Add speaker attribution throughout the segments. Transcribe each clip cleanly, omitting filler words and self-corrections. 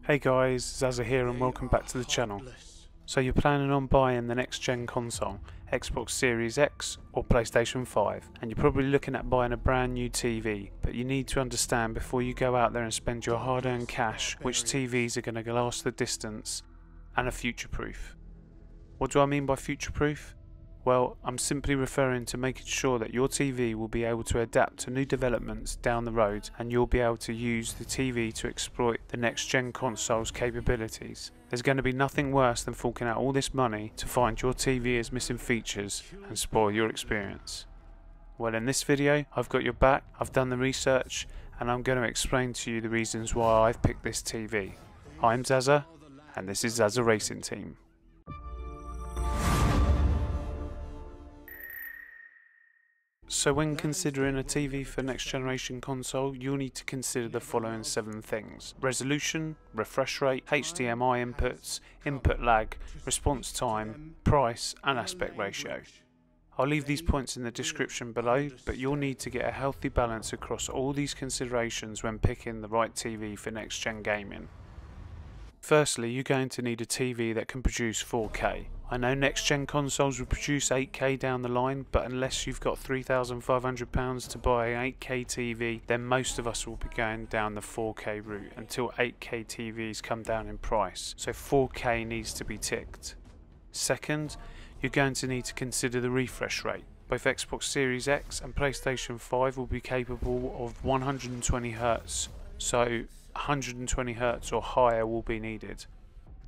Speaker 1: Hey guys, ZAZZA here and welcome back to the channel. So you're planning on buying the next gen console, Xbox Series X or PlayStation 5, and you're probably looking at buying a brand new TV, but you need to understand before you go out there and spend your hard earned cash which TVs are going to last the distance and are future proof. What do I mean by future proof? Well, I'm simply referring to making sure that your TV will be able to adapt to new developments down the road and you'll be able to use the TV to exploit the next gen console's capabilities. There's going to be nothing worse than forking out all this money to find your TV is missing features and spoil your experience. Well, in this video I've got your back, I've done the research and I'm going to explain to you the reasons why I've picked this TV. I'm ZAZZA and this is ZAZZA Racing Team. So when considering a TV for next generation console, you'll need to consider the following 7 things: resolution, refresh rate, HDMI inputs, input lag, response time, price and aspect ratio. I'll leave these points in the description below, but you'll need to get a healthy balance across all these considerations when picking the right TV for next gen gaming. Firstly, you're going to need a TV that can produce 4K. I know next gen consoles will produce 8K down the line, but unless you've got £3,500 to buy an 8K TV, then most of us will be going down the 4K route until 8K TVs come down in price, so 4K needs to be ticked. Second, you're going to need to consider the refresh rate. Both Xbox Series X and PlayStation 5 will be capable of 120Hz, so 120Hz or higher will be needed.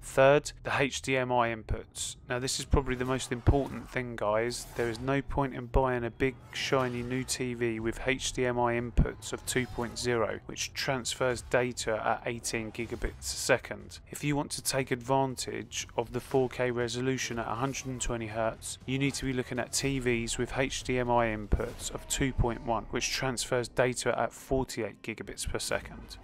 Speaker 1: Third, the HDMI inputs. Now this is probably the most important thing, guys. There is no point in buying a big shiny new TV with HDMI inputs of 2.0 which transfers data at 18 gigabits a second. If you want to take advantage of the 4K resolution at 120Hz, you need to be looking at TVs with HDMI inputs of 2.1 which transfers data at 48 gigabits per second.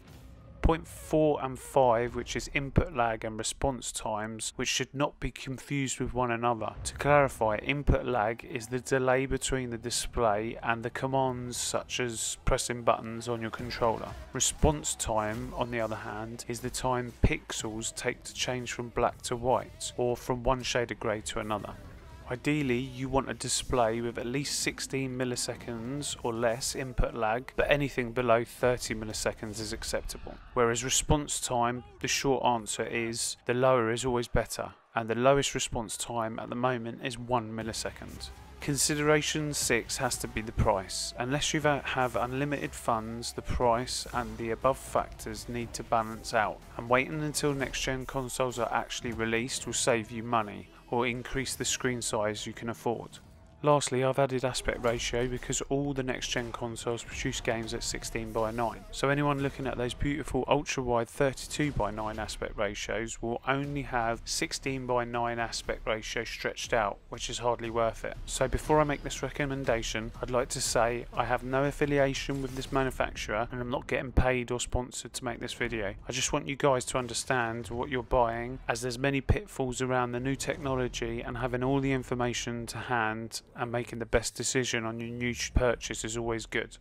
Speaker 1: Point 4 and 5, which is input lag and response times, which should not be confused with one another. To clarify, input lag is the delay between the display and the commands such as pressing buttons on your controller. Response time, on the other hand, is the time pixels take to change from black to white, or from one shade of grey to another. Ideally, you want a display with at least 16 milliseconds or less input lag, but anything below 30 milliseconds is acceptable. Whereas response time, the short answer is the lower is always better, and the lowest response time at the moment is 1 millisecond. Consideration 6 has to be the price. Unless you have unlimited funds, the price and the above factors need to balance out, and waiting until next gen consoles are actually released will save you money or increase the screen size you can afford. Lastly, I've added aspect ratio because all the next gen consoles produce games at 16:9, so anyone looking at those beautiful ultra wide 32:9 aspect ratios will only have 16:9 aspect ratio stretched out, which is hardly worth it. So before I make this recommendation, I'd like to say I have no affiliation with this manufacturer and I'm not getting paid or sponsored to make this video. I just want you guys to understand what you're buying, as there's many pitfalls around the new technology, and having all the information to hand and making the best decision on your new purchase is always good.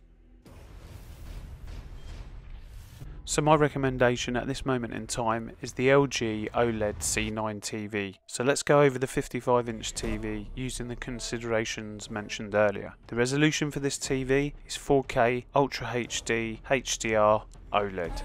Speaker 1: So my recommendation at this moment in time is the LG OLED C9 TV. So let's go over the 55-inch TV using the considerations mentioned earlier. The resolution for this TV is 4K Ultra HD HDR OLED.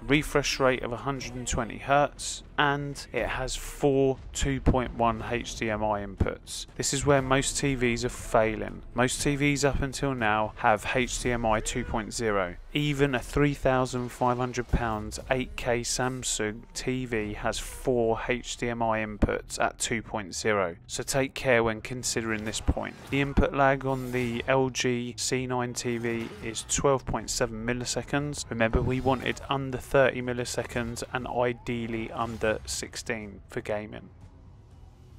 Speaker 1: Refresh rate of 120Hz, and it has 4 2.1 HDMI inputs. This is where most TVs are failing. Most TVs up until now have HDMI 2.0. Even a £3,500 8K Samsung TV has 4 HDMI inputs at 2.0. So take care when considering this point. The input lag on the LG C9 TV is 12.7 milliseconds. Remember, we wanted under 30 milliseconds and ideally under 16 for gaming.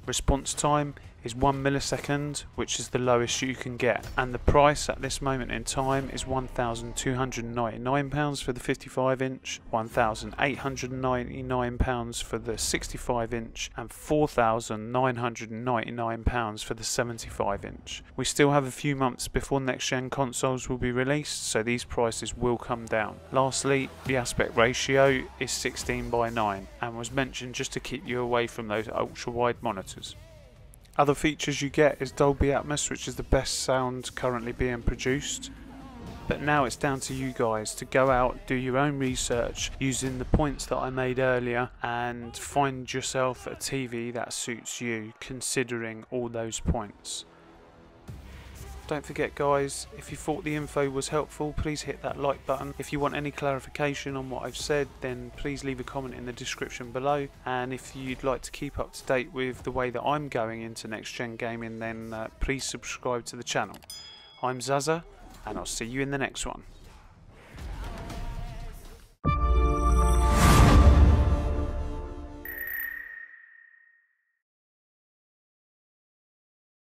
Speaker 1: Response time is 1 millisecond, which is the lowest you can get, and the price at this moment in time is £1,299 for the 55 inch, £1,899 for the 65 inch, and £4,999 for the 75 inch. We still have a few months before next gen consoles will be released, so these prices will come down. Lastly, the aspect ratio is 16:9 and was mentioned just to keep you away from those ultra wide monitors. Other features you get is Dolby Atmos, which is the best sound currently being produced. But now it's down to you guys to go out, do your own research using the points that I made earlier, and find yourself a TV that suits you, considering all those points. Don't forget guys, if you thought the info was helpful, please hit that like button. If you want any clarification on what I've said, then please leave a comment in the description below. And if you'd like to keep up to date with the way that I'm going into next gen gaming, then please subscribe to the channel. I'm ZAZZA, and I'll see you in the next one.